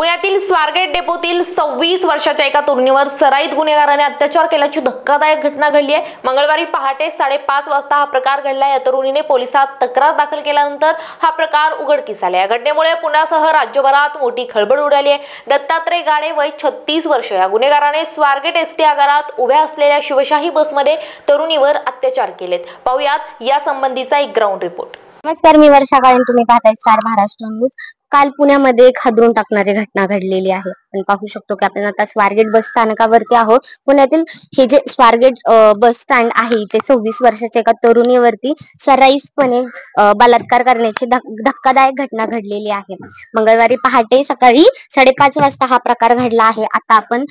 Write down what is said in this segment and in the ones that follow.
पुण्यातील स्वारगेट डेपोतील 26 वर्षाच्या एका तरुणीवर सराईत गुन्हेगाराने अत्याचार केल्याची धक्कादायक घटना घडली आहे। मंगळवारी पहाटे 5:30 वाजता हा प्रकार घडला। या तरुणीने पोलिसात तक्रार दाखल केल्यानंतर हा प्रकार उघडकीस आला। या घटनेमुळे पुण्यासह राज्यभरात मोठी खळबळ उडाली आहे। दत्तात्रय गाडे वय 36 वर्ष या गुन्हेगाराने स्वारगेट एसटी आगारात उभ्या असलेल्या शिवशाही बसमध्ये तरुणीवर अत्याचार केलेत। पाहुयात या संबंधीचा एक ग्राउंड रिपोर्ट। नमस्कार, मी वर्षा काळे, तुम्ही पाहताय स्टार महाराष्ट्र न्यूज। काल पुण्यामध्ये एक हादरून टाकणारी घटना घडलेली आहे। आपण पाहू शकतो की आपण आता स्वारगेट बस स्थानकावरती आहोत। पुण्यातील हे जे स्वारगेट बस स्टँड आहे, इथे 26 वर्षाच्या एका तरुणीवरती सर्राईसपणे बलात्कार करण्याची धक्कादायक घटना घडलेली आहे। मंगळवारी पहाटे सकाळी 5:30 वाजता हा प्रकार घडला आहे। आता आपण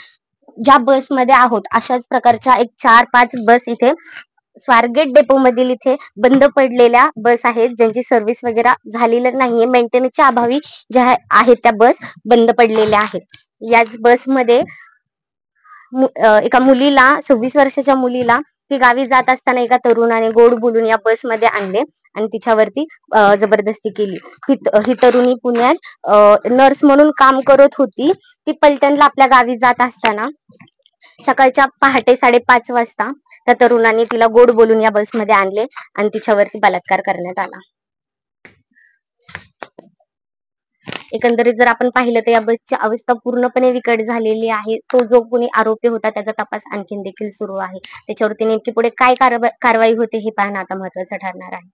ज्या बसमध्ये आहोत अशाच प्रकारच्या एक 4-5 बस इथे स्वारगेट डेपो मधील इथे बंद पडलेल्या बस आहेत, ज्यांची सर्व्हिस वगैरे झालेली नाहीये। मेंटेनन्सच्या अभावी ज्या आहेत त्या बस बंद पडलेल्या आहेत। याच बसमध्ये एका मुलीला, 26 वर्षाच्या मुलीला, ती गावी जात असताना एका तरुणाने गोड बोलून या बसमध्ये आणले आणि तिच्यावरती जबरदस्ती केली। ही तरुणी पुण्यात नर्स म्हणून काम करत होती। ती पलटणला आपल्या गावी जात असताना सकाळच्या पहाटे 5:30 वाजता त्या तरुणाने तिला गोड बोलून या बसमध्ये आणले आणि तिच्यावरती बलात्कार करण्यात आला। एकंदरीत जर आपण पाहिलं तर या बसची अवस्था पूर्णपणे विकट झालेली आहे। तो जो कोणी आरोपी होता त्याचा तपास आणखीन देखील सुरू आहे। त्याच्यावरती नेमकी पुढे काय कारवाई होते हे पाहणं आता महत्त्वाचं ठरणार आहे।